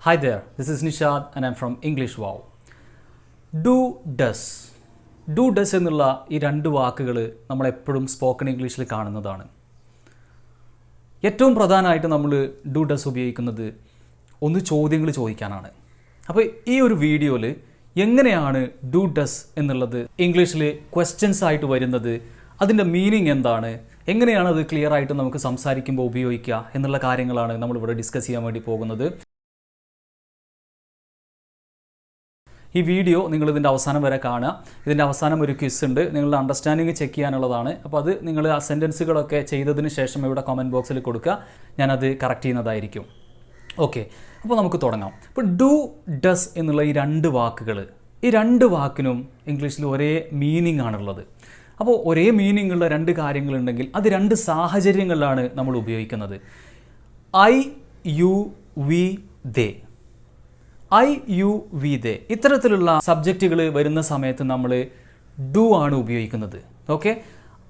Hi there, this is Nishad and I'm from English Wow. Do, does. Do, does എന്നുള്ള ഈ രണ്ട് വാക്കുകൾ നമ്മളെപ്പോഴും സ്പോക്കൺ ഇംഗ്ലീഷിൽ കാണുന്നതാണ്. ഏറ്റവും പ്രധാനമായിട്ട് നമ്മൾ ഡു ഡസ് ഉപയോഗിക്കുന്നത് ഒന്ന് ചോദ്യങ്ങൾ ചോദിക്കാനാണ്. അപ്പോൾ ഈ ഒരു വീഡിയോയിൽ എങ്ങനെയാണ് ഡു ഡസ് എന്നുള്ളത് ഇംഗ്ലീഷിൽ ക്വസ്റ്റ്യൻസ് ആയിട്ട് വരുന്നത്, അതിൻ്റെ മീനിങ് എന്താണ്, എങ്ങനെയാണ് അത് ക്ലിയർ ആയിട്ട് നമുക്ക് സംസാരിക്കുമ്പോൾ ഉപയോഗിക്കുക എന്നുള്ള കാര്യങ്ങളാണ് നമ്മളിവിടെ ഡിസ്കസ് ചെയ്യാൻ വേണ്ടി പോകുന്നത്. ഈ വീഡിയോ നിങ്ങളിതിൻ്റെ അവസാനം വരെ കാണുക. ഇതിൻ്റെ അവസാനം ഒരു ക്വിസ് ഉണ്ട്, നിങ്ങളുടെ അണ്ടർസ്റ്റാൻഡിങ് ചെക്ക് ചെയ്യാനുള്ളതാണ്. അപ്പോൾ അത് നിങ്ങൾ ആ സെൻറ്റൻസുകളൊക്കെ ചെയ്തതിന് ശേഷം ഇവിടെ കമൻറ്റ് ബോക്സിൽ കൊടുക്കുക, ഞാനത് കറക്റ്റ് ചെയ്യുന്നതായിരിക്കും. ഓക്കെ, അപ്പോൾ നമുക്ക് തുടങ്ങാം. ഇപ്പോൾ ഡു ഡസ് എന്നുള്ള ഈ രണ്ട് വാക്കുകൾ, ഈ രണ്ട് വാക്കിനും ഇംഗ്ലീഷിൽ ഒരേ മീനിങ് ആണുള്ളത്. അപ്പോൾ ഒരേ മീനിങ് ഉള്ള രണ്ട് കാര്യങ്ങളുണ്ടെങ്കിൽ അത് രണ്ട് സാഹചര്യങ്ങളിലാണ് നമ്മൾ ഉപയോഗിക്കുന്നത്. I you we they, I you we they ഇത്തരത്തിലുള്ള സബ്ജക്റ്റുകൾ വരുന്ന സമയത്ത് നമ്മൾ ഡു ആണ് ഉപയോഗിക്കുന്നത്. Okay,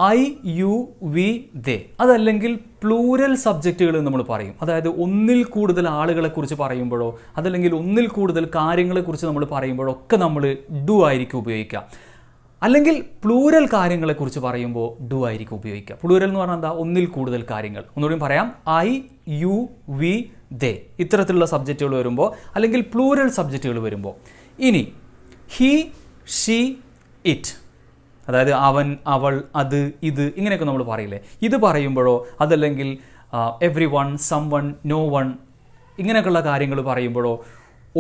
I you we they. അതല്ലെങ്കിൽ പ്ലൂരൽ സബ്ജക്റ്റുകൾ നമ്മൾ പറയും, അതായത് ഒന്നിൽ കൂടുതൽ ആളുകളെക്കുറിച്ച് പറയുമ്പോഴോ അതല്ലെങ്കിൽ ഒന്നിൽ കൂടുതൽ കാര്യങ്ങളെക്കുറിച്ച് നമ്മൾ പറയുമ്പോഴോ ഒക്കെ നമ്മൾ ഡു ആയിരിക്കും ഉപയോഗിക്കുക. അല്ലെങ്കിൽ പ്ലൂരൽ കാര്യങ്ങളെക്കുറിച്ച് പറയുമ്പോൾ ഡു ആയിരിക്കും ഉപയോഗിക്കുക. പ്ലൂരൽ എന്ന് പറഞ്ഞാൽ എന്താ? ഒന്നിൽ കൂടുതൽ കാര്യങ്ങൾ. ഒന്നുകൂടി പറയാം, ഐ യു വി ദേ ഇത്തരത്തിലുള്ള സബ്ജക്റ്റുകൾ വരുമ്പോൾ, അല്ലെങ്കിൽ പ്ലൂരൽ സബ്ജക്റ്റുകൾ വരുമ്പോൾ. ഇനി ഹി ഷീ ഇറ്റ്, അതായത് അവൻ അവൾ അത് ഇത് ഇങ്ങനെയൊക്കെ നമ്മൾ പറയില്ലേ, ഇത് പറയുമ്പോഴോ അതല്ലെങ്കിൽ everyone, someone, no one ഇങ്ങനെയൊക്കെയുള്ള കാര്യങ്ങൾ പറയുമ്പോഴോ,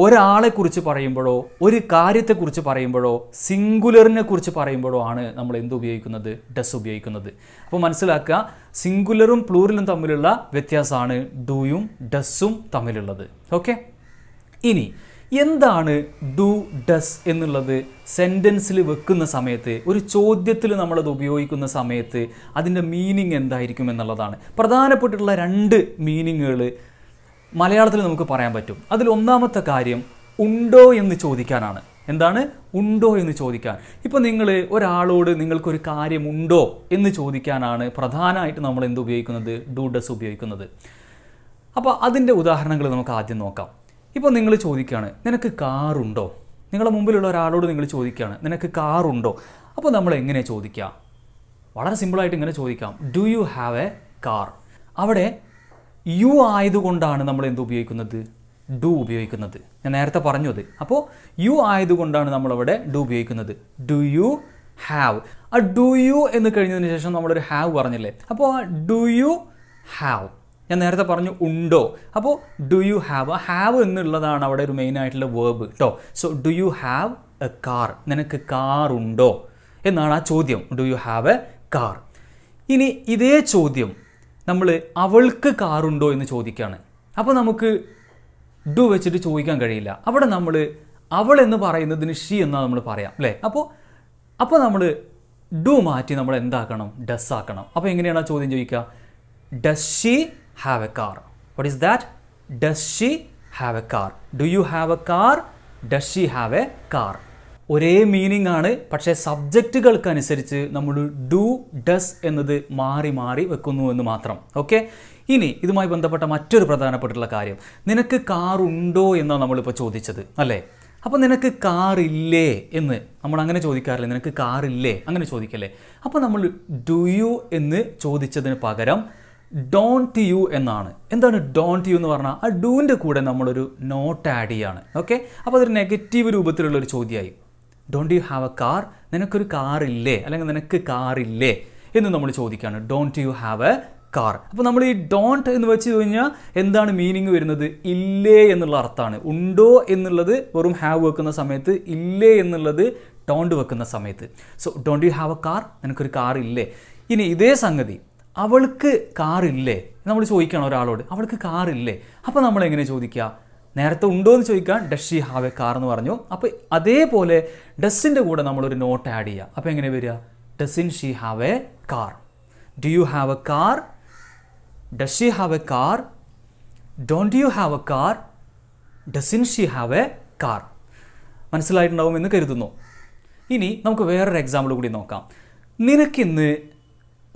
ഒരാളെക്കുറിച്ച് പറയുമ്പോഴോ ഒരു കാര്യത്തെക്കുറിച്ച് പറയുമ്പോഴോ സിംഗുലറിനെ കുറിച്ച് പറയുമ്പോഴോ ആണ് നമ്മൾ എന്ത് ഉപയോഗിക്കുന്നത്? ഡസ് ഉപയോഗിക്കുന്നത്. അപ്പോൾ മനസ്സിലാക്കുക, സിംഗുലറും പ്ലൂറലും തമ്മിലുള്ള വ്യത്യാസമാണ് ഡൂയും ഡസ്സും തമ്മിലുള്ളത്. ഓക്കെ, ഇനി എന്താണ് ഡു ഡസ് എന്നുള്ളത് സെൻറ്റൻസിൽ വെക്കുന്ന സമയത്ത്, ഒരു ചോദ്യത്തിൽ നമ്മളത് ഉപയോഗിക്കുന്ന സമയത്ത് അതിൻ്റെ മീനിങ് എന്തായിരിക്കും എന്നുള്ളതാണ്. പ്രധാനപ്പെട്ടിട്ടുള്ള രണ്ട് മീനിങ്ങുകൾ മലയാളത്തിൽ നമുക്ക് പറയാൻ പറ്റും. അതിൽ ഒന്നാമത്തെ കാര്യം ഉണ്ടോ എന്ന് ചോദിക്കാനാണ്. എന്താണ്? ഉണ്ടോ എന്ന് ചോദിക്കാൻ. ഇപ്പോൾ നിങ്ങൾ ഒരാളോട് നിങ്ങൾക്കൊരു കാര്യമുണ്ടോ എന്ന് ചോദിക്കാനാണ് പ്രധാനമായിട്ട് നമ്മൾ എന്ത് ഉപയോഗിക്കുന്നത്? ഡു ഡസ് ഉപയോഗിക്കുന്നത്. അപ്പോൾ അതിൻ്റെ ഉദാഹരണങ്ങൾ നമുക്ക് ആദ്യം നോക്കാം. ഇപ്പോൾ നിങ്ങൾ ചോദിക്കുകയാണ്, നിനക്ക് കാറുണ്ടോ? നിങ്ങളുടെ മുമ്പിലുള്ള ഒരാളോട് നിങ്ങൾ ചോദിക്കുകയാണ്, നിനക്ക് കാറുണ്ടോ? അപ്പോൾ നമ്മൾ എങ്ങനെ ചോദിക്കുക? വളരെ സിമ്പിളായിട്ട് ഇങ്ങനെ ചോദിക്കാം, do you have a car. അവിടെ യു ആയതുകൊണ്ടാണ് നമ്മൾ എന്ത് ഉപയോഗിക്കുന്നത്? ഡു ഉപയോഗിക്കുന്നത്. ഞാൻ നേരത്തെ പറഞ്ഞു അത്. അപ്പോൾ യു ആയതുകൊണ്ടാണ് നമ്മളവിടെ ഡു ഉപയോഗിക്കുന്നത്. Do you have. ആ ഡു യു എന്ന് കഴിഞ്ഞതിന് ശേഷം നമ്മളൊരു ഹാവ് പറഞ്ഞില്ലേ, അപ്പോൾ ആ ഡു യു ഹാവ്, ഞാൻ നേരത്തെ പറഞ്ഞു ഉണ്ടോ, അപ്പോൾ ഡു യു ഹാവ്. ആ ഹാവ് എന്നുള്ളതാണ് അവിടെ ഒരു മെയിൻ ആയിട്ടുള്ള വേർബ് കേട്ടോ. So do you have a car, നിനക്ക് കാറുണ്ടോ എന്നാണ് ആ ചോദ്യം. Do you have a car. ഇനി ഇതേ ചോദ്യം നമ്മൾ അവൾക്ക് കാറുണ്ടോ എന്ന് ചോദിക്കുകയാണ്. അപ്പോൾ നമുക്ക് ഡു വെച്ചിട്ട് ചോദിക്കാൻ കഴിയില്ല. അവിടെ നമ്മൾ അവൾ എന്ന് പറയുന്നതിന് ഷീ എന്നാണ് നമ്മൾ പറയാം അല്ലേ. അപ്പോൾ നമ്മൾ ഡു മാറ്റി നമ്മൾ എന്താക്കണം? ഡസ് ആക്കണം. അപ്പോൾ എങ്ങനെയാണ് ആ ചോദ്യം ചോദിക്കുക? Does she have a car? What is that? Does she have a car? Do you have a car? Does she have a car? ഒരേ മീനിങ് ആണ്, പക്ഷേ സബ്ജക്റ്റുകൾക്കനുസരിച്ച് നമ്മൾ ഡു ഡസ് എന്നത് മാറി മാറി വെക്കുന്നു എന്ന് മാത്രം. ഓക്കെ, ഇനി ഇതുമായി ബന്ധപ്പെട്ട മറ്റൊരു പ്രധാനപ്പെട്ടുള്ള കാര്യം, നിനക്ക് കാറുണ്ടോ എന്നാണ് നമ്മളിപ്പോൾ ചോദിച്ചത് അല്ലേ. അപ്പോൾ നിനക്ക് കാറില്ലേ എന്ന് നമ്മൾ അങ്ങനെ ചോദിക്കാറില്ലേ? നിനക്ക് കാറില്ലേ അങ്ങനെ ചോദിക്കല്ലേ. അപ്പോൾ നമ്മൾ ഡു യു എന്ന് ചോദിച്ചതിന് പകരം ഡോണ്ട് യു എന്നാണ്. എന്താണ് ഡോണ്ട് യു എന്ന് പറഞ്ഞാൽ? ആ ഡൂവിൻ്റെ കൂടെ നമ്മളൊരു നോട്ട് ആഡ് ചെയ്യാണ്. ഓക്കെ, അപ്പോൾ അതൊരു നെഗറ്റീവ് രൂപത്തിലുള്ളൊരു ചോദ്യമായി. Don't you have a car? നിനക്കൊരു കാറില്ലേ, അല്ലെങ്കിൽ നിനക്ക് കാറില്ലേ എന്ന് നമ്മൾ ചോദിക്കുകയാണ്. Don't you have a car. അപ്പോൾ നമ്മൾ ഈ ഡോണ്ട് എന്ന് വെച്ച് കഴിഞ്ഞാൽ എന്താണ് മീനിങ് വരുന്നത്? ഇല്ലേ എന്നുള്ള അർത്ഥമാണ്. ഉണ്ടോ എന്നുള്ളത് വെറും ഹാവ് വെക്കുന്ന സമയത്ത്, ഇല്ലേ എന്നുള്ളത് ഡോണ്ട് വെക്കുന്ന സമയത്ത്. So don't you have a car, നിനക്കൊരു കാർ ഇല്ലേ. ഇനി ഇതേ സംഗതി അവൾക്ക് കാറില്ലേ നമ്മൾ ചോദിക്കുകയാണ് ഒരാളോട്, അവൾക്ക് കാറില്ലേ. അപ്പോൾ നമ്മൾ എങ്ങനെ ചോദിക്കുക? നേരത്തെ ഉണ്ടോ എന്ന് ചോദിക്കാൻ does she have a car എന്ന് പറഞ്ഞു. അപ്പോൾ അതേപോലെ ഡസിൻ്റെ കൂടെ നമ്മളൊരു നോട്ട് ആഡ് ചെയ്യുക. അപ്പോൾ എങ്ങനെ വരിക? Doesn't she have a car? Do you have a car? Does she have a car? Don't you have a car? Doesn't she have a car? മനസ്സിലായിട്ടുണ്ടാവും എന്ന് കരുതുന്നു. ഇനി നമുക്ക് വേറൊരു എക്സാമ്പിൾ കൂടി നോക്കാം. നിനക്കിന്ന്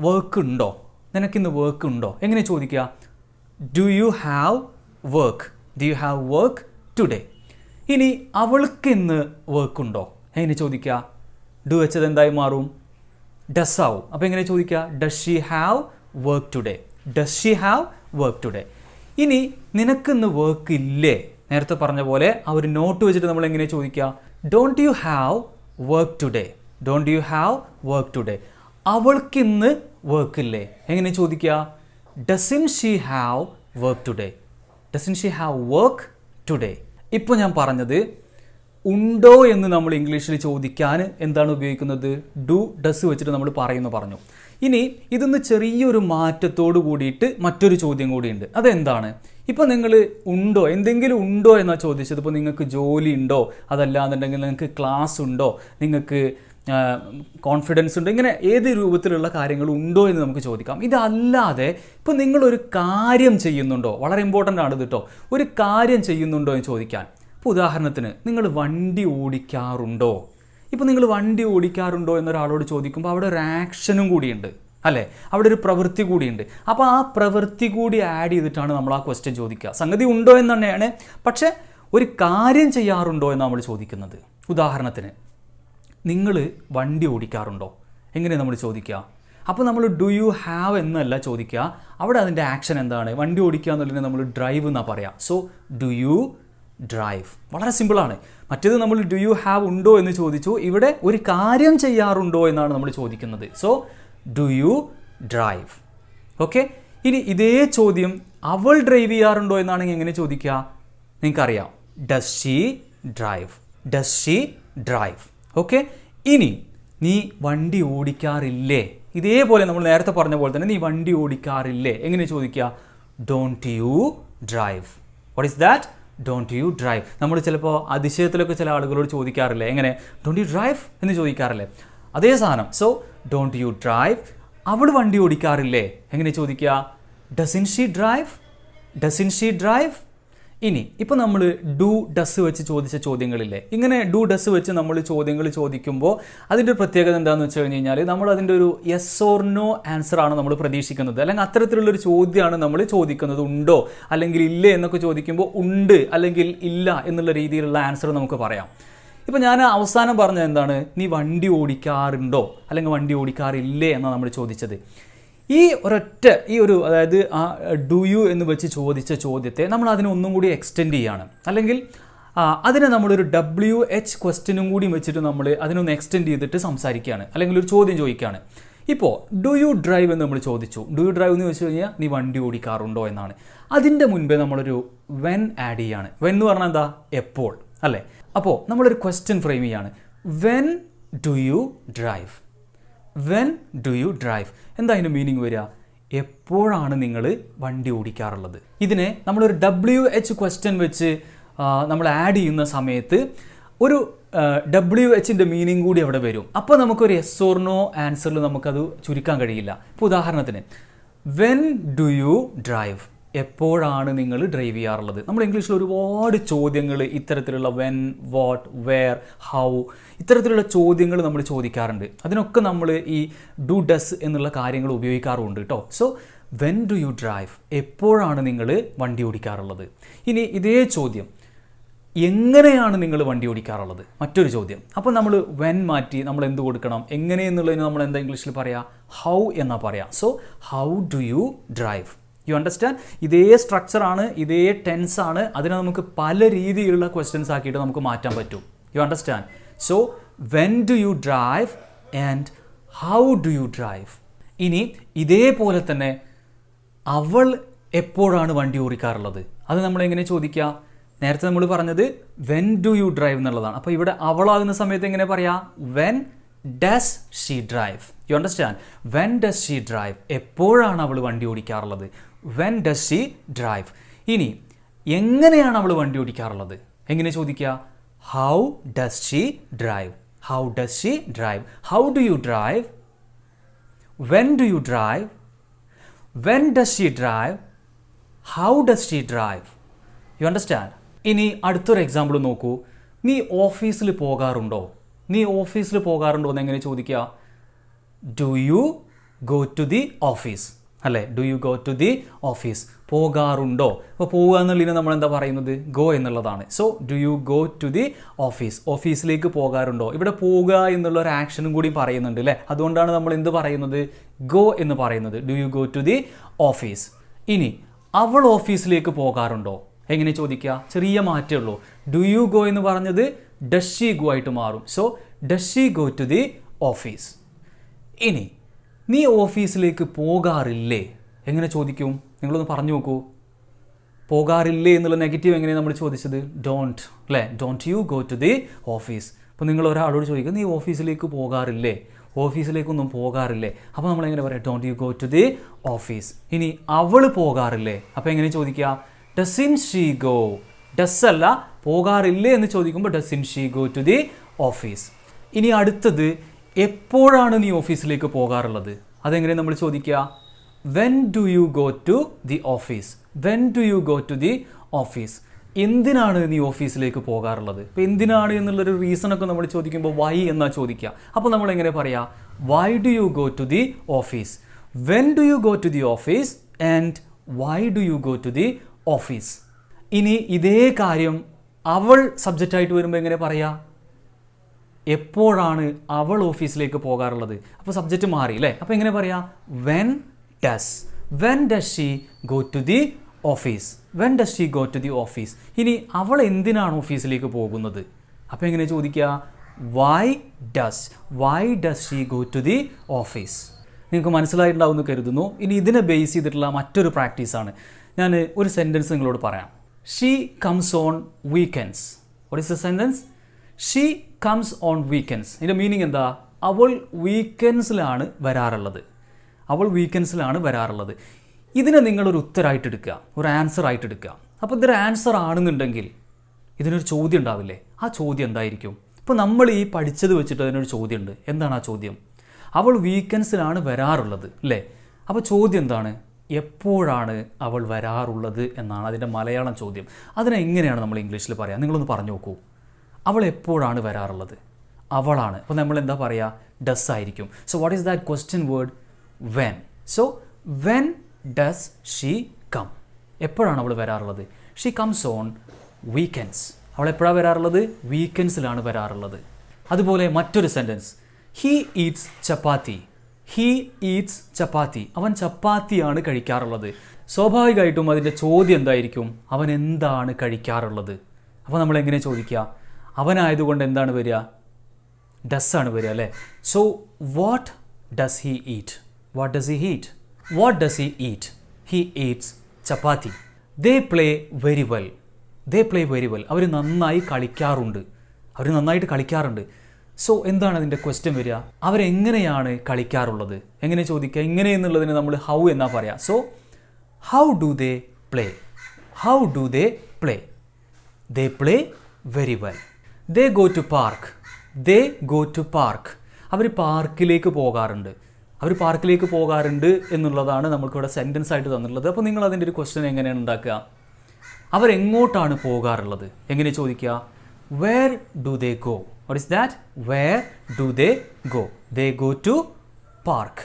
വർക്ക് ഉണ്ടോ? നിനക്കിന്ന് വർക്ക് ഉണ്ടോ എങ്ങനെ ചോദിക്കുക? Do you have work? Do you have work? Today. ഇനി അവൾക്ക് ഇന്ന് വർക്ക് ഉണ്ടോ? എങ്ങനെ ചോദിക്കുക? ഡു വെച്ചത് എന്തായി മാറും? ഡസ് ആവും. അപ്പോൾ എങ്ങനെ ചോദിക്കുക? Does she have work today? Does she have work today? ഇനി നിനക്കിന്ന് വർക്ക് ഇല്ലേ? നേരത്തെ പറഞ്ഞ പോലെ ആ ഒരു നോട്ട് വെച്ചിട്ട് നമ്മൾ എങ്ങനെ ചോദിക്കുക? Don't you have work today? Don't you have work today? അവൾക്കിന്ന് വർക്ക് ഇല്ലേ? എങ്ങനെ ചോദിക്കുക? Doesn't she have work today? Doesn't she have work today? ഇപ്പോൾ ഞാൻ പറഞ്ഞത് ഉണ്ടോ എന്ന് നമ്മൾ ഇംഗ്ലീഷിൽ ചോദിക്കാൻ എന്താണ് ഉപയോഗിക്കുന്നത്? ഡു ഡസ് വെച്ചിട്ട് നമ്മൾ പറഞ്ഞു. ഇനി ഇതൊന്ന് ചെറിയൊരു മാറ്റത്തോട് കൂടിയിട്ട് മറ്റൊരു ചോദ്യം കൂടിയുണ്ട്. അതെന്താണ്? ഇപ്പോൾ നിങ്ങൾ ഉണ്ടോ, എന്തെങ്കിലും ഉണ്ടോ എന്നാണ് ചോദിച്ചത്. ഇപ്പോൾ നിങ്ങൾക്ക് ജോലി ഉണ്ടോ, അതല്ലാന്നുണ്ടെങ്കിൽ നിങ്ങൾക്ക് ക്ലാസ് ഉണ്ടോ, നിങ്ങൾക്ക് കോൺഫിഡൻസ് ഉണ്ടോ, ഇങ്ങനെ ഏത് രൂപത്തിലുള്ള കാര്യങ്ങൾ ഉണ്ടോ എന്ന് നമുക്ക് ചോദിക്കാം. ഇതല്ലാതെ ഇപ്പോൾ നിങ്ങളൊരു കാര്യം ചെയ്യുന്നുണ്ടോ, വളരെ ഇമ്പോർട്ടൻ്റ് ആണ് കേട്ടോ, ഒരു കാര്യം ചെയ്യുന്നുണ്ടോ എന്ന് ചോദിക്കാൻ. ഇപ്പോൾ ഉദാഹരണത്തിന് നിങ്ങൾ വണ്ടി ഓടിക്കാറുണ്ടോ? ഇപ്പോൾ നിങ്ങൾ വണ്ടി ഓടിക്കാറുണ്ടോ എന്നൊരാളോട് ചോദിക്കുമ്പോൾ അവിടെ ഒരു ആക്ഷനും കൂടിയുണ്ട് അല്ലേ, അവിടെ ഒരു പ്രവൃത്തി കൂടിയുണ്ട്. അപ്പോൾ ആ പ്രവൃത്തി കൂടി ആഡ് ചെയ്തിട്ടാണ് നമ്മൾ ആ ക്വസ്റ്റ്യൻ ചോദിക്കുക. സംഗതി ഉണ്ടോ എന്ന് തന്നെയാണ്, പക്ഷേ ഒരു കാര്യം ചെയ്യാറുണ്ടോ എന്ന് നമ്മൾ ചോദിക്കുന്നത്. ഉദാഹരണത്തിന് നിങ്ങൾ വണ്ടി ഓടിക്കാറുണ്ടോ? എങ്ങനെ നമ്മൾ ചോദിക്കുക? അപ്പോൾ നമ്മൾ ഡു യു ഹാവ് എന്നല്ല ചോദിക്കുക, അവിടെ അതിൻ്റെ ആക്ഷൻ എന്താണ്? വണ്ടി ഓടിക്കുക എന്നുള്ളതിന് നമ്മൾ ഡ്രൈവ് എന്നാണ് പറയുക. So do you drive. വളരെ സിമ്പിളാണ്. മറ്റേത് നമ്മൾ ഡു യു ഹാവ് ഉണ്ടോ എന്ന് ചോദിച്ചു, ഇവിടെ ഒരു കാര്യം ചെയ്യാറുണ്ടോ എന്നാണ് നമ്മൾ ചോദിക്കുന്നത്. So do you drive. Okay. ഇനി ഇതേ ചോദ്യം അവൾ ഡ്രൈവ് ചെയ്യാറുണ്ടോ എന്നാണെങ്കിൽ എങ്ങനെ ചോദിക്കുക? നിങ്ങൾക്കറിയാം, does she drive? Does she drive. Okay. ഇനി നീ വണ്ടി ഓടിക്കാറില്ലേ? ഇതേപോലെ നമ്മൾ നേരത്തെ പറഞ്ഞ പോലെ തന്നെ നീ വണ്ടി ഓടിക്കാറില്ലേ? എങ്ങനെ ചോദിക്കുക? Don't U drive? What is that? Don't you drive. നമ്മൾ ചിലപ്പോൾ അതിശയത്തിലൊക്കെ ചില ആളുകളോട് ചോദിക്കാറില്ലേ, എങ്ങനെ? ഡോണ്ട് യു ഡ്രൈവ് എന്ന് ചോദിക്കാറില്ലേ? അതേ സാധനം. So don't you drive. അവൾ വണ്ടി ഓടിക്കാറില്ലേ? എങ്ങനെ ചോദിക്കുക? Doesn't she drive? Doesn't she drive? ഇനി ഇപ്പോൾ നമ്മൾ ഡു ഡസ് വെച്ച് ചോദിച്ച ചോദ്യങ്ങളില്ലേ, ഇങ്ങനെ ഡു ഡസ് വെച്ച് നമ്മൾ ചോദ്യങ്ങൾ ചോദിക്കുമ്പോൾ അതിൻ്റെ പ്രത്യേകത എന്താണെന്ന് വെച്ച് കഴിഞ്ഞ് കഴിഞ്ഞാൽ നമ്മൾ അതിൻ്റെ ഒരു യെസ് ഓർ നോ ആൻസർ ആണ് നമ്മൾ പ്രതീക്ഷിക്കുന്നത്. അല്ലെങ്കിൽ അത്തരത്തിലുള്ളൊരു ചോദ്യമാണ് നമ്മൾ ചോദിക്കുന്നത്. ഉണ്ടോ അല്ലെങ്കിൽ ഇല്ലേ എന്നൊക്കെ ചോദിക്കുമ്പോൾ ഉണ്ട് അല്ലെങ്കിൽ ഇല്ല എന്നുള്ള രീതിയിലുള്ള ആൻസർ നമുക്ക് പറയാം. ഇപ്പോൾ ഞാൻ അവസാനം പറഞ്ഞത് എന്താണ്? നീ വണ്ടി ഓടിക്കാറുണ്ടോ അല്ലെങ്കിൽ വണ്ടി ഓടിക്കാറില്ലേ എന്നാണ് നമ്മൾ ചോദിച്ചത്. ഈ ഒരു അതായത് ആ ഡു യു എന്ന് വെച്ച് ചോദിച്ച ചോദ്യത്തെ നമ്മൾ അതിനെ ഒന്നും കൂടി എക്സ്റ്റെൻഡ് ചെയ്യാണ്, അല്ലെങ്കിൽ അതിനെ നമ്മളൊരു WH ക്വസ്റ്റ്യനും കൂടി വെച്ചിട്ട് നമ്മൾ അതിനൊന്ന് എക്സ്റ്റെൻഡ് ചെയ്തിട്ട് സംസാരിക്കുകയാണ്, അല്ലെങ്കിൽ ഒരു ചോദ്യം ചോദിക്കുകയാണ്. ഇപ്പോൾ ഡു യു ഡ്രൈവ് എന്ന് നമ്മൾ ചോദിച്ചു. ഡു യു ഡ്രൈവ് എന്ന് ചോദിച്ചു കഴിഞ്ഞാൽ നീ വണ്ടി ഓടിക്കാറുണ്ടോ എന്നാണ്. അതിൻ്റെ മുൻപേ നമ്മളൊരു വെൻ ആഡ് ചെയ്യാണ്. വെൻ എന്ന് പറഞ്ഞാൽ എന്താ? എപ്പോൾ അല്ലേ. അപ്പോൾ നമ്മളൊരു ക്വസ്റ്റ്യൻ ഫ്രെയിം ചെയ്യാണ്. When do you drive? When do you drive? എന്താ അതിൻ്റെ മീനിങ് വരിക? എപ്പോഴാണ് നിങ്ങൾ വണ്ടി ഓടിക്കാറുള്ളത്? ഇതിനെ നമ്മളൊരു WH ക്വസ്റ്റ്യൻ വെച്ച് നമ്മൾ ആഡ് ചെയ്യുന്ന സമയത്ത് ഒരു WHൻ്റെ മീനിങ് കൂടി അവിടെ വരും. അപ്പോൾ നമുക്കൊരു യെസ് ഓർ നോ ആൻസറിൽ നമുക്കത് ചുരുക്കാൻ കഴിയില്ല. ഇപ്പോൾ ഉദാഹരണത്തിന് വെൻ ഡു യു ഡ്രൈവ്? എപ്പോഴാണ് നിങ്ങൾ ഡ്രൈവ് ചെയ്യാറുള്ളത്? നമ്മൾ ഇംഗ്ലീഷിൽ ഒരുപാട് ചോദ്യങ്ങൾ ഇത്തരത്തിലുള്ള വെൻ, വാട്ട്, വെയർ, ഹൗ ഇത്തരത്തിലുള്ള ചോദ്യങ്ങൾ നമ്മൾ ചോദിക്കാറുണ്ട്. അതിനൊക്കെ നമ്മൾ ഈ ഡു ഡസ് എന്നുള്ള കാര്യങ്ങൾ ഉപയോഗിക്കാറുമുണ്ട് കേട്ടോ. So when do you drive? എപ്പോഴാണ് നിങ്ങൾ വണ്ടി ഓടിക്കാറുള്ളത്? ഇനി ഇതേ ചോദ്യം എങ്ങനെയാണ് നിങ്ങൾ വണ്ടി ഓടിക്കാറുള്ളത്? മറ്റൊരു ചോദ്യം. അപ്പോൾ നമ്മൾ വെൻ മാറ്റി നമ്മൾ എന്ത് കൊടുക്കണം? എങ്ങനെ എന്നുള്ളതിന് നമ്മൾ എന്താ ഇംഗ്ലീഷിൽ പറയാം? ഹൗ എന്നാ പറയാം. So how do you drive? You understand? ഇതേ സ്ട്രക്ചറാണ്, ഇതേ ടെൻസാണ്. അതിനെ നമുക്ക് പല രീതിയിലുള്ള ക്വസ്റ്റ്യൻസ് ആക്കിയിട്ട് നമുക്ക് മാറ്റാൻ പറ്റും. You understand? So when do you drive and how do you drive. ഇനി ഇതേപോലെ തന്നെ അവൾ എപ്പോഴാണ് വണ്ടി ഓടിക്കാറുള്ളത്? അത് നമ്മൾ എങ്ങനെ ചോദിക്കുക? നേരത്തെ നമ്മൾ പറഞ്ഞത് വെൻ ഡു യു ഡ്രൈവ് എന്നുള്ളതാണ്. അപ്പോൾ ഇവിടെ അവളാകുന്ന സമയത്ത് എങ്ങനെ പറയാം? When does she drive. You understand? When does she drive? എപ്പോഴാണ് അവൾ വണ്ടി ഓടിക്കാറുള്ളത്? When does she drive. ഇനി എങ്ങനെയാണ് അവൾ വണ്ടി ഓടിക്കാറുള്ളത്? എങ്ങനെ ചോദിക്കുക? How does she drive? How does she drive? How do you drive? When do you drive? When does she drive? How does she drive? You understand? ഇനി അടുത്തൊരു എക്സാമ്പിൾ നോക്കൂ. നീ ഓഫീസിൽ പോകാറുണ്ടോ? നീ ഓഫീസിൽ പോകാറുണ്ടോ എന്ന് എങ്ങനെ ചോദിക്കുക? Do you go to the office? അല്ലേ? Do you go to the office? പോകാറുണ്ടോ? അപ്പോൾ പോവുക എന്നുള്ളതിന് നമ്മൾ എന്താ പറയുന്നത്? ഗോ എന്നുള്ളതാണ്. So do you go to the office? ഓഫീസിലേക്ക് പോകാറുണ്ടോ? ഇവിടെ പോവുക എന്നുള്ള ഒരു ആക്ഷനും കൂടി പറയുന്നുണ്ട് അല്ലേ? അതുകൊണ്ടാണ് നമ്മൾ എന്ത് പറയുന്നത്? ഗോ എന്ന് പറയുന്നത്. Do you go to the office? ഇനി അവൾ ഓഫീസിലേക്ക് പോകാറുണ്ടോ? എങ്ങനെ ചോദിക്കുക? ചെറിയ മാറ്റേ ഉള്ളൂ. ഡു യു ഗോ എന്ന് പറഞ്ഞത് ഡസ് ഷീ ഗോ ആയിട്ട് മാറും. So does she go to the office? ഇനി നീ ഓഫീസിലേക്ക് പോകാറില്ലേ? എങ്ങനെ ചോദിക്കും? നിങ്ങളൊന്ന് പറഞ്ഞു നോക്കൂ. പോകാറില്ലേ എന്നുള്ള നെഗറ്റീവ് എങ്ങനെയാണ് നമ്മൾ ചോദിച്ചത്? ഡോണ്ട്, അല്ലേ? Don't you go to the office? അപ്പോൾ നിങ്ങൾ ഒരാളോട് ചോദിക്കുക, നീ ഓഫീസിലേക്ക് പോകാറില്ലേ? ഓഫീസിലേക്കൊന്നും പോകാറില്ലേ? അപ്പോൾ നമ്മളെങ്ങനെ പറയാം? Don't you go to the office. ഇനി അവൾ പോകാറില്ലേ? അപ്പോൾ എങ്ങനെ ചോദിക്കുക? Doesn't she go? ഡസ് അല്ല, പോകാറില്ലേ എന്ന് ചോദിക്കുമ്പോൾ doesn't she go to the office. ഇനി അടുത്തത്, എപ്പോഴാണ് നീ ഓഫീസിലേക്ക് പോകാറുള്ളത്? അതെങ്ങനെ നമ്മൾ ചോദിക്കുക? When do you go to the office? When do you go to the office? എന്തിനാണ് നീ ഓഫീസിലേക്ക് പോകാറുള്ളത്? ഇപ്പോൾ എന്തിനാണ് എന്നുള്ളൊരു റീസണൊക്കെ നമ്മൾ ചോദിക്കുമ്പോൾ വൈ എന്നാ ചോദിക്കുക. അപ്പോൾ നമ്മൾ എങ്ങനെ പറയാം? Why do you go to the office? When do you go to the office and why do you go to the office? ഇനി ഇതേ കാര്യം അവൾ സബ്ജക്റ്റായിട്ട് വരുമ്പോൾ എങ്ങനെ പറയാം? എപ്പോഴാണ് അവൾ ഓഫീസിലേക്ക് പോകാറുള്ളത്? അപ്പോൾ സബ്ജക്റ്റ് മാറി അല്ലേ? അപ്പോൾ എങ്ങനെ പറയാം? When does she go to the office? When does she go to the office? ഇനി അവൾ എന്തിനാണ് ഓഫീസിലേക്ക് പോകുന്നത്? അപ്പോൾ എങ്ങനെ ചോദിക്കുക? Why does she go to the office? നിങ്ങൾക്ക് മനസ്സിലായിട്ടുണ്ടാവും എന്ന് കരുതുന്നു. ഇനി ഇതിനെ ബേസ് ചെയ്തിട്ടുള്ള മറ്റൊരു പ്രാക്ടീസാണ്. ഞാൻ ഒരു സെൻറ്റൻസ് നിങ്ങളോട് പറയാം. She comes on weekends. What is the sentence? She comes on weekends. ഇതിൻ്റെ മീനിങ് എന്താ? അവൾ വീക്കെൻഡ്സിലാണ് വരാറുള്ളത്. അവൾ വീക്കെൻഡ്സിലാണ് വരാറുള്ളത്. ഇതിനെ നിങ്ങളൊരു ഉത്തരമായിട്ട് എടുക്കുക, ഒരു ആൻസർ ആയിട്ട് എടുക്കുക. അപ്പോൾ ഇതൊരു ആൻസർ ആണെന്നുണ്ടെങ്കിൽ ഇതിനൊരു ചോദ്യം ഉണ്ടാവില്ലേ? ആ ചോദ്യം എന്തായിരിക്കും? ഇപ്പോൾ നമ്മൾ ഈ പഠിച്ചത് വെച്ചിട്ട് അതിനൊരു ചോദ്യമുണ്ട്. എന്താണ് ആ ചോദ്യം? അവൾ വീക്കെൻഡ്സിലാണ് വരാറുള്ളത് അല്ലേ? അപ്പോൾ ചോദ്യം എന്താണ്? എപ്പോഴാണ് അവൾ വരാറുള്ളത് എന്നാണ് അതിൻ്റെ മലയാളം ചോദ്യം. അതിനെ എങ്ങനെയാണ് നമ്മൾ ഇംഗ്ലീഷിൽ പറയുക? നിങ്ങളൊന്ന് പറഞ്ഞു നോക്കൂ. അവൾ എപ്പോഴാണ് വരാറുള്ളത്? അവളാണ്. അപ്പോൾ നമ്മൾ എന്താ പറയുക? ഡസ് ആയിരിക്കും. So what is that question word? When. So when does she come? എപ്പോഴാണ് അവൾ വരാറുള്ളത്? She comes on weekends. അവൾ എപ്പോഴാണ് വരാറുള്ളത്? വീക്കെൻഡ്സിലാണ് വരാറുള്ളത്. അതുപോലെ മറ്റൊരു sentence, he eats chapati. He eats chapati. അവൻ ചപ്പാത്തിയാണ് കഴിക്കാറുള്ളത്. സ്വാഭാവികമായിട്ടും അതിൻ്റെ ചോദ്യം എന്തായിരിക്കും? അവൻ എന്താണ് കഴിക്കാറുള്ളത്? അപ്പോൾ നമ്മൾ എങ്ങനെ ചോദിക്കുക? അവനായതുകൊണ്ട് എന്താണ് വരിക? ഡസ് ആണ് വരിക അല്ലേ? So what does he eat? What does he eat? What does he eat? He eats chapati. They play very well. They play very well. അവർ നന്നായി കളിക്കാറുണ്ട്. അവർ നന്നായിട്ട് കളിക്കാറുണ്ട്. സോ എന്താണ് അതിൻ്റെ ക്വസ്റ്റ്യൻ വരിക? അവരെങ്ങനെയാണ് കളിക്കാറുള്ളത്? എങ്ങനെ ചോദിക്കുക? എങ്ങനെ എന്നുള്ളതിന് നമ്മൾ ഹൗ എന്നാ പറയാം. So how do they play? How do they play? They play very well. They go to park. They go to park. അവർ പാർക്കിലേക്ക് പോകാറുണ്ട്. അവർ പാർക്കിലേക്ക് പോകാറുണ്ട് എന്നുള്ളതാണ് നമ്മൾക്കിവിടെ സെൻറ്റൻസ് ആയിട്ട് തന്നിട്ടുള്ളത്. അപ്പോൾ നിങ്ങൾ അതിൻ്റെ ഒരു ക്വസ്റ്റ്യൻ എങ്ങനെയാണ് ഉണ്ടാക്കുക? അവരെങ്ങോട്ടാണ് പോകാറുള്ളത്? എങ്ങനെ ചോദിക്കുക? Where do they go? What is that? Where do they go? They go to park.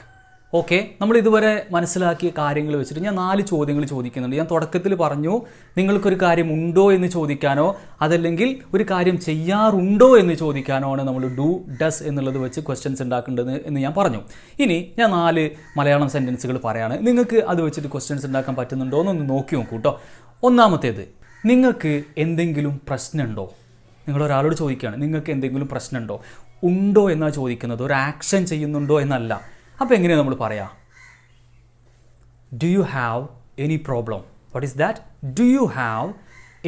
Okay, നമ്മൾ ഇതുവരെ മനസ്സിലാക്കിയ കാര്യങ്ങൾ വെച്ചിട്ട് ഞാൻ 4 ചോദ്യങ്ങൾ ചോദിക്കുന്നുണ്ട്. ഞാൻ തുടക്കത്തിൽ പറഞ്ഞു നിങ്ങൾക്കൊരു കാര്യം ഉണ്ടോ എന്ന് ചോദിക്കാനോ അതല്ലെങ്കിൽ ഒരു കാര്യം ചെയ്യാറുണ്ടോ എന്ന് ചോദിക്കാനോ ആണ് നമ്മൾ ഡു ഡസ് എന്നുള്ളത് വെച്ച് ക്വസ്റ്റ്യൻസ് ഉണ്ടാക്കേണ്ടത് എന്ന് ഞാൻ പറഞ്ഞു. ഇനി ഞാൻ 4 മലയാളം സെൻറ്റൻസുകൾ പറയാണ്. നിങ്ങൾക്ക് അത് വെച്ചിട്ട് ക്വസ്റ്റ്യൻസ് ഉണ്ടാക്കാൻ പറ്റുന്നുണ്ടോ എന്നൊന്ന് നോക്കി നോക്കൂ കേട്ടോ. ഒന്നാമത്തേത്, നിങ്ങൾക്ക് എന്തെങ്കിലും പ്രശ്നമുണ്ടോ? നിങ്ങളൊരാളോട് ചോദിക്കുകയാണ്, നിങ്ങൾക്ക് എന്തെങ്കിലും പ്രശ്നമുണ്ടോ? ഉണ്ടോ എന്നാണ് ചോദിക്കുന്നത്, ഒരു ആക്ഷൻ ചെയ്യുന്നുണ്ടോ എന്നല്ല. അപ്പോൾ എങ്ങനെയാണ് നമ്മൾ പറയാ? Do you have any problem? What is that? Do you have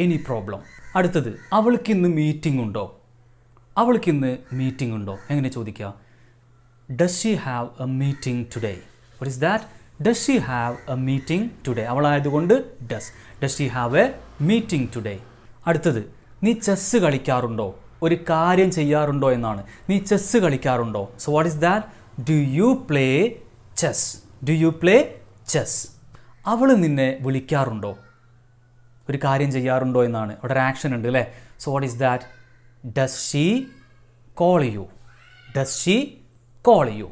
any problem. അടുത്തത്, അവൾക്കിന്ന് മീറ്റിംഗ് ഉണ്ടോ? അവൾക്കിന്ന് മീറ്റിംഗ് ഉണ്ടോ? എങ്ങനെ ചോദിക്കുക? Does she have a meeting today? What is that? Does she have a meeting today. അവളായതുകൊണ്ട് does. Does she have a meeting today. അടുത്തത്, നീ ചെസ്സ് കളിക്കാറുണ്ടോ? ഒരു കാര്യം ചെയ്യാറുണ്ടോ എന്നാണ്. നീ ചെസ്സ് കളിക്കാറുണ്ടോ? So what is that? Do you play chess? Do you play chess? അവൾ നിന്നെ വിളിക്കാറുണ്ടോ? ഒരു കാര്യം ചെയ്യാറുണ്ടോ എന്നാണ്. അവിടെ ഒരു ആക്ഷൻ ഉണ്ട് അല്ലേ? So what is that? Does she call you? Does she call you?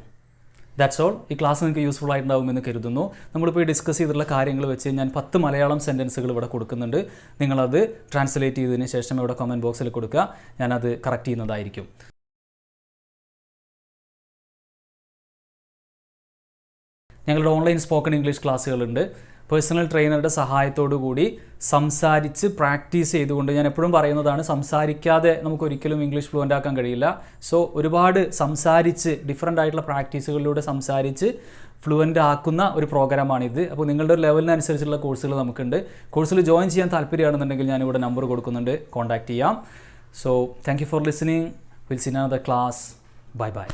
That's all. ഈ ക്ലാസ് നിങ്ങൾക്ക് യൂസ്ഫുൾ ആയിട്ടുണ്ടാകുമെന്ന് കരുതുന്നു. നമ്മളിപ്പോൾ ഈ ഡിസ്കസ് ചെയ്തിട്ടുള്ള കാര്യങ്ങൾ വെച്ച് ഞാൻ 10 മലയാളം സെൻറ്റൻസുകൾ ഇവിടെ കൊടുക്കുന്നുണ്ട്. നിങ്ങളത് ട്രാൻസ്ലേറ്റ് ചെയ്തതിന് ശേഷം ഇവിടെ കമൻറ്റ് ബോക്സിൽ കൊടുക്കുക. ഞാനത് കറക്റ്റ് ചെയ്യുന്നതായിരിക്കും. ഞങ്ങളുടെ ഓൺലൈൻ സ്പോക്കൺ ഇംഗ്ലീഷ് ക്ലാസ്സുകളുണ്ട്. പേഴ്സണൽ ട്രെയിനറുടെ സഹായത്തോടു കൂടി സംസാരിച്ച് പ്രാക്ടീസ് ചെയ്തുകൊണ്ട്, ഞാൻ എപ്പോഴും പറയുന്നതാണ്, സംസാരിക്കാതെ നമുക്കൊരിക്കലും ഇംഗ്ലീഷ് ഫ്ലുവൻ്റ് ആക്കാൻ കഴിയില്ല. സോ ഒരുപാട് സംസാരിച്ച് ഡിഫറെൻ്റ് ആയിട്ടുള്ള പ്രാക്ടീസുകളിലൂടെ സംസാരിച്ച് ഫ്ലുവൻ്റ് ആക്കുന്ന ഒരു പ്രോഗ്രാമാണിത്. അപ്പോൾ നിങ്ങളുടെ ഒരു ലെവലിനനുസരിച്ചുള്ള കോഴ്സുകൾ നമുക്കുണ്ട്. കോഴ്സിൽ ജോയിൻ ചെയ്യാൻ താല്പര്യമാണെന്നുണ്ടെങ്കിൽ ഞാനിവിടെ നമ്പർ കൊടുക്കുന്നുണ്ട്, കോൺടാക്റ്റ് ചെയ്യാം. So thank you for listening. Will see in another class. Bye by.